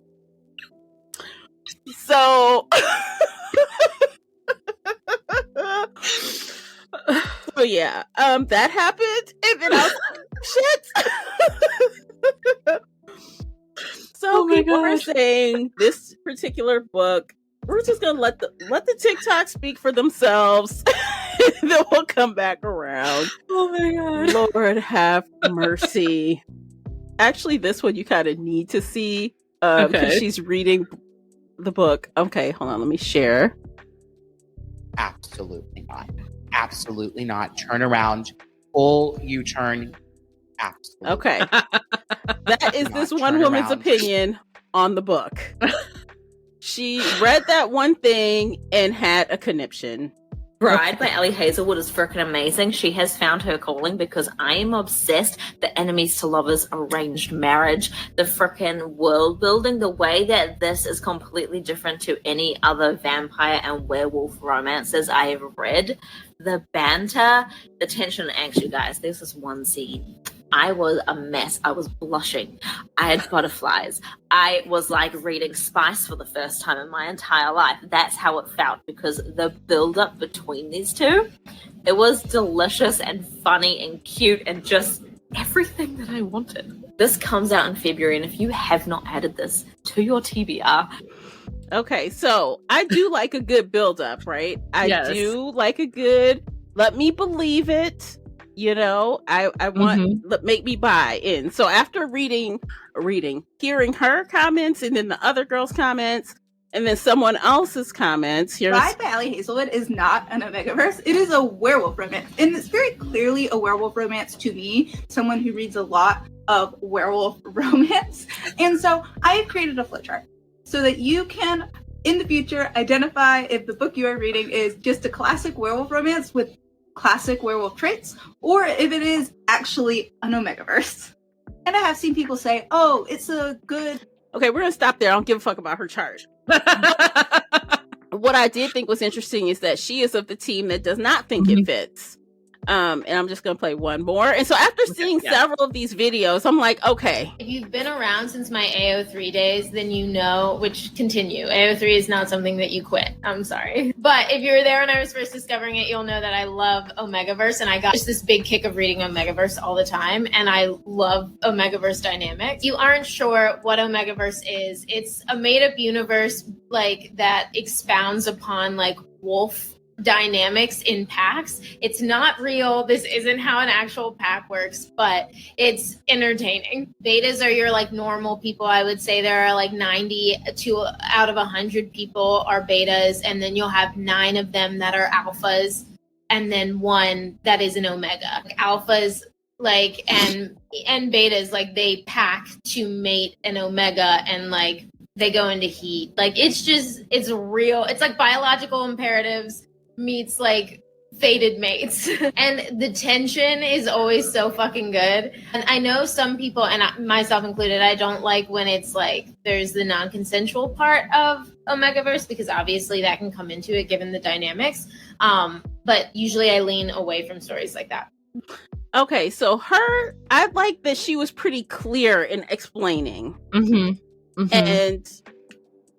So, so yeah, that happened, and then I was like, shit. So people are saying this particular book, we're just gonna let the TikTok speak for themselves. Then we'll come back around. Oh my God. Lord have mercy. Actually, this one you kind of need to see because she's reading the book. Okay, hold on, let me share. Absolutely not. Absolutely not. Turn around. Full U-turn. Absolutely. Okay. That is this one turn woman's around. opinion on the book. She read that one thing and had a conniption. Bride by Ellie Hazelwood is freaking amazing. She has found her calling because I am obsessed. The enemies to lovers arranged marriage, the freaking world building, the way that this is completely different to any other vampire and werewolf romances I have read. The banter, the tension and angst, you guys. There's this one scene. I was a mess. I was blushing. I had butterflies. I was like reading Spice for the first time in my entire life. That's how it felt because the build-up between these two, it was delicious and funny and cute and just everything that I wanted. This comes out in February, and if you have not added this to your TBR... Okay, so I do like a good build-up, right? I do like a good, let me believe it. I want make me buy in. So after hearing her comments and then the other girl's comments and then someone else's comments, Bride by Ellie Hazelwood is not an Omegaverse. It is a werewolf romance. And it's very clearly a werewolf romance to me, someone who reads a lot of werewolf romance. And so I have created a flowchart so that you can, in the future, identify if the book you are reading is just a classic werewolf romance with classic werewolf traits, or if it is actually an Omegaverse. And I have seen people say, oh, it's a good... Okay, we're gonna stop there. I don't give a fuck about her chart. What I did think was interesting is that she is of the team that does not think it fits. And I'm just gonna play one more. And so after seeing several of these videos, I'm like, okay. If you've been around since my AO3 days, then you know, which continue. AO3 is not something that you quit. I'm sorry. But if you were there when I was first discovering it, you'll know that I love Omegaverse, and I got just this big kick of reading Omegaverse all the time, and I love Omegaverse dynamics. You aren't sure what Omegaverse is. It's a made-up universe like that expounds upon like wolf dynamics in packs. It's not real. This isn't how an actual pack works, but it's entertaining. Betas are your like normal people. I would say there are like 90 to out of 100 people are betas, and then you'll have 9 of them that are alphas, and then 1 that is an omega. Alphas like and betas, like they pack to mate an omega, and like they go into heat. Like it's real. It's like biological imperatives meets like fated mates. And the tension is always so fucking good. And I know some people, and myself included, I don't like when it's like there's the non-consensual part of Omegaverse, because obviously that can come into it given the dynamics. But usually I lean away from stories like that. Okay, so I like that she was pretty clear in explaining. And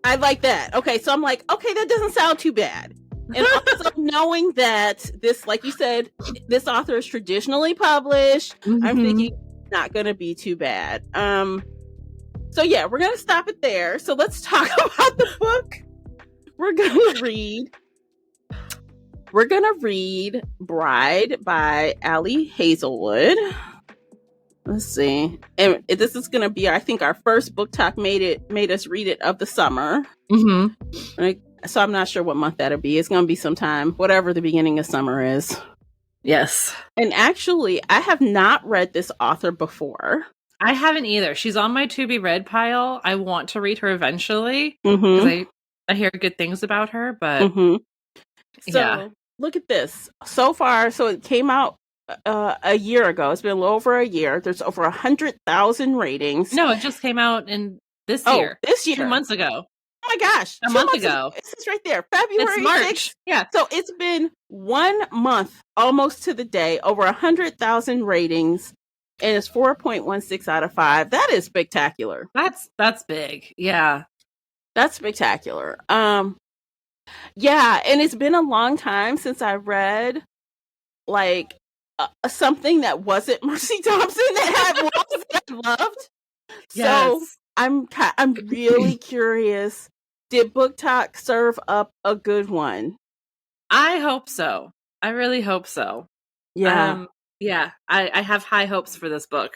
I like that. Okay, so I'm like, okay, that doesn't sound too bad. And also knowing that this, like you said, this author is traditionally published, I'm thinking it's not going to be too bad. So yeah, we're going to stop it there. So let's talk about the book. We're going to read Bride by Ellie Hazelwood. Let's see. And this is going to be, I think, our first book talk made us read it of the summer. Mm-hmm. So I'm not sure what month that'll be. It's going to be sometime, whatever the beginning of summer is. Yes. And actually, I have not read this author before. I haven't either. She's on my to be read pile. I want to read her eventually because Mm-hmm. I hear good things about her, but Mm-hmm. So yeah. look at this. So far, so it came out a year ago. It's been a little over a year. There's over 100,000 ratings. No, it just came out in this Oh, year. this year. 2 months ago. Oh my gosh. A month ago. This is right there. February It's March. 6th. Yeah. So it's been 1 month, almost to the day, over 100,000 ratings, and it's 4.16 out of 5. That is spectacular. That's big. Yeah. That's spectacular. Yeah, and it's been a long time since I read like something that wasn't Mercy Thompson that had wolves that I loved. So Yes. I'm really curious. Did BookTok serve up a good one? I hope so. I really hope so. Yeah. Yeah. I have high hopes for this book.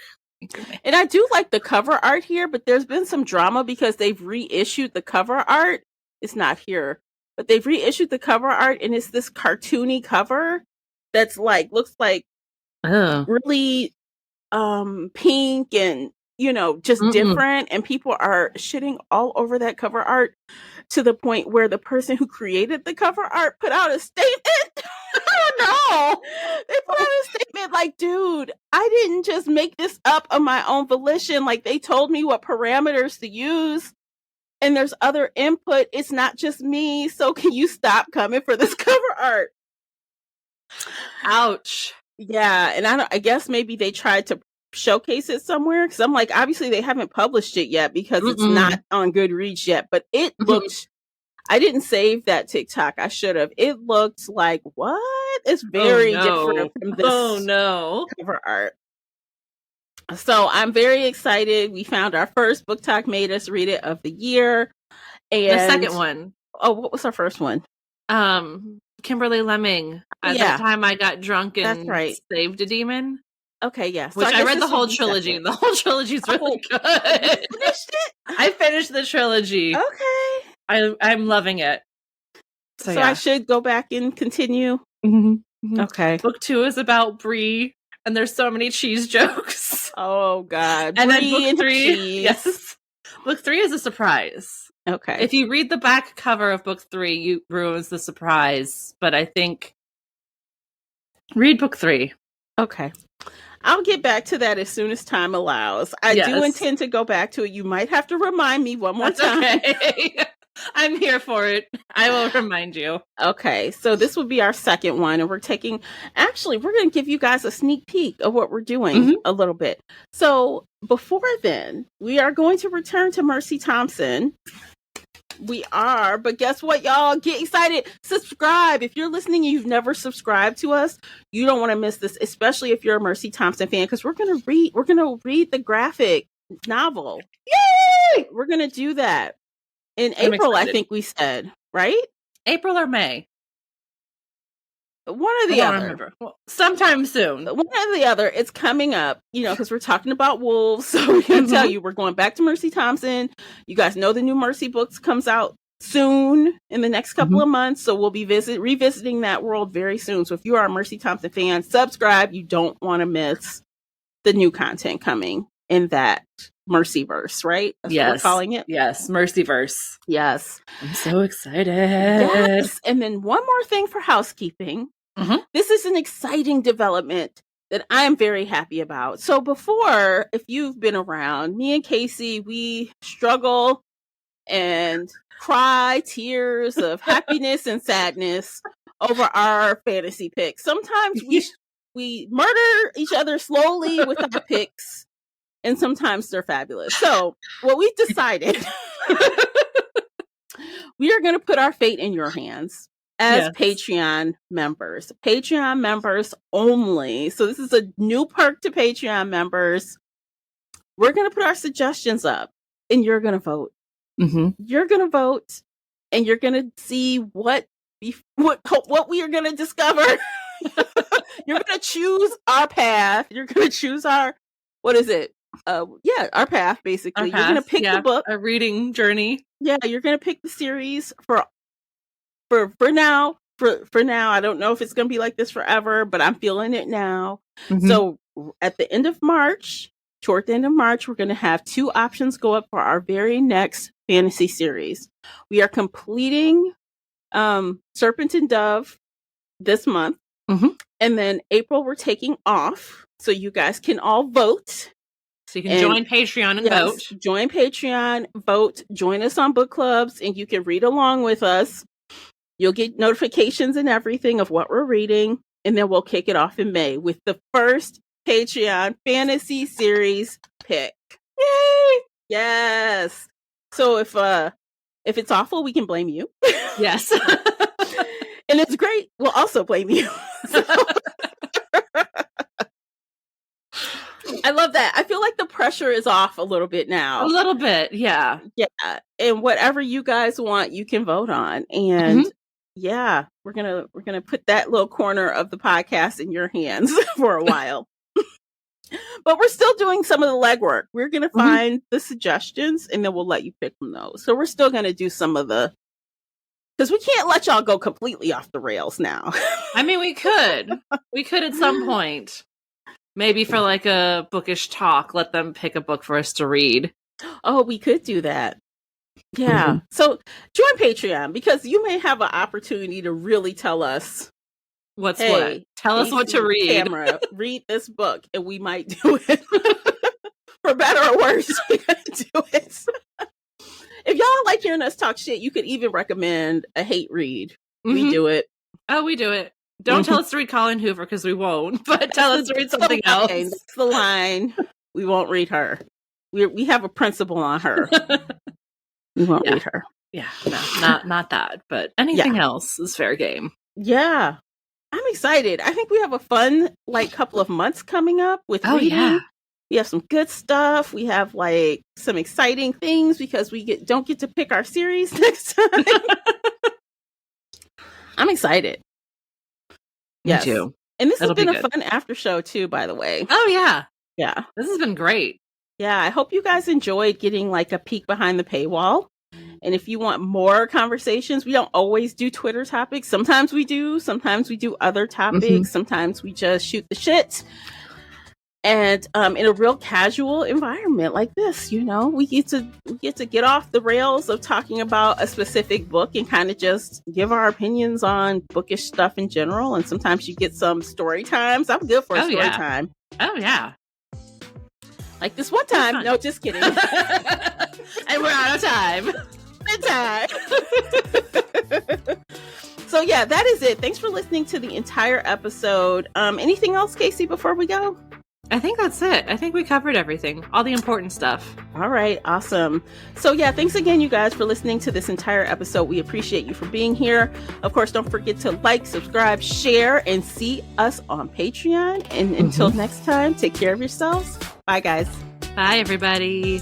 And I do like the cover art here, but there's been some drama because they've reissued the cover art. It's not here, but they've reissued the cover art, and it's this cartoony cover that's like looks like really pink and just different, and people are shitting all over that cover art to the point where the person who created the cover art put out a statement. I don't know. They put out a statement like, dude, I didn't just make this up of my own volition. Like, they told me what parameters to use, and there's other input. It's not just me. So can you stop coming for this cover art? Ouch. Yeah, and I guess maybe they tried to showcase it somewhere, because I'm like, obviously they haven't published it yet because it's not on Goodreads yet, but it looked, I didn't save that TikTok. I should have. It looked like, what? It's very different from this cover art. So I'm very excited. We found our first BookTok Made Us Read It of the year. And the second one. Oh, what was our first one? Kimberly Lemming. At that time I got drunk and saved a demon. Okay, yeah. So I read the whole trilogy. The whole trilogy is really good. You finished it? I finished the trilogy. Okay. I'm loving it. So yeah. I should go back and continue. Okay. Book 2 is about Brie, and there's so many cheese jokes. Oh God. And Brie then book 3, cheese. yes. Book 3 is a surprise. Okay. If you read the back cover of book 3, you ruins the surprise. But I think read book 3. Okay. I'll get back to that as soon as time allows. I do intend to go back to it. You might have to remind me one more time. Okay. I'm here for it. I will remind you. Okay. So this will be our second one. And we're going to give you guys a sneak peek of what we're doing a little bit. So before then, we are going to return to Mercy Thompson. We are, but guess what, y'all? Get excited. Subscribe. If you're listening and you've never subscribed to us, you don't want to miss this, especially if you're a Mercy Thompson fan, because we're gonna read the graphic novel. Yay! We're gonna do that in April, I think we said, right? April or May. One or the other. Remember. Well, sometime soon. One or the other. It's coming up, because we're talking about wolves. So we're going to tell you, we're going back to Mercy Thompson. You guys know the new Mercy books comes out soon in the next couple of months. So we'll be revisiting that world very soon. So if you are a Mercy Thompson fan, subscribe. You don't want to miss the new content coming in that Mercyverse, right? That's what we're calling it. Yes, Mercyverse. Yes. I'm so excited. Yes. And then one more thing for housekeeping. This is an exciting development that I'm very happy about. So before, if you've been around, me and Casey, we struggle and cry tears of happiness and sadness over our fantasy picks. Sometimes we murder each other slowly with our picks, and sometimes they're fabulous. So what we decided, we are going to put our fate in your hands. As Patreon members only. So this is a new perk to Patreon members. We're going to put our suggestions up, and you're going to vote. You're going to vote, and you're going to see what we are going to discover. You're going to choose our path. You're going to choose what is it? Our path, basically. You're going to pick the book. A reading journey. Yeah, you're going to pick the series for now. For now, I don't know if it's going to be like this forever, but I'm feeling it now. Mm-hmm. So at the end of March, toward the end of March, we're going to have 2 options go up for our very next fantasy series. We are completing Serpent and Dove this month. Mm-hmm. And then April, we're taking off. So you guys can all vote. So you can join Patreon and vote. Join Patreon, vote, join us on book clubs, and you can read along with us. You'll get notifications and everything of what we're reading, and then we'll kick it off in May with the first Patreon fantasy series pick. Yay! Yes. So if it's awful, we can blame you. Yes. And it's great, we'll also blame you. I love that. I feel like the pressure is off a little bit now. A little bit, yeah. Yeah. And whatever you guys want, you can vote on. And yeah, we're gonna put that little corner of the podcast in your hands for a while. But we're still doing some of the legwork. We're gonna find the suggestions and then we'll let you pick from those. So we're still gonna do some of the, because we can't let y'all go completely off the rails now. I mean, we could. We could at some point. Maybe for like a bookish talk, let them pick a book for us to read. Oh, we could do that. Yeah. So join Patreon, because you may have an opportunity to really tell us what. Tell us what to read. Tamara, read this book, and we might do it. For better or worse, we're going to do it. If y'all like hearing us talk shit, you could even recommend a hate read. We do it. Oh, we do it. Don't tell us to read Colin Hoover, because we won't, but tell us to read something else. That's the line. We won't read her. We have a principle on her. We won't read her. Yeah, no, not that, but anything else is fair game. Yeah. I'm excited. I think we have a fun couple of months coming up with reading. Yeah. We have some good stuff. We have some exciting things because we don't get to pick our series next time. I'm excited. Me too. And this has been a fun after show too, by the way. Oh yeah. Yeah. This has been great. Yeah. I hope you guys enjoyed getting a peek behind the paywall. And if you want more conversations, we don't always do Twitter topics. Sometimes we do. Sometimes we do other topics. Sometimes we just shoot the shit. And in a real casual environment like this, we get to get off the rails of talking about a specific book and kind of just give our opinions on bookish stuff in general. And sometimes you get some story times. I'm good for a story time. Oh yeah. Like this one time. No, just kidding. And we're out of time. So yeah, that is it. Thanks for listening to the entire episode. Anything else, Casey, before we go? I think that's it. I think we covered everything. All the important stuff. All right. Awesome. So yeah, thanks again, you guys, for listening to this entire episode. We appreciate you for being here. Of course, don't forget to subscribe, share, and see us on Patreon. And until next time, take care of yourselves. Bye, guys. Bye, everybody.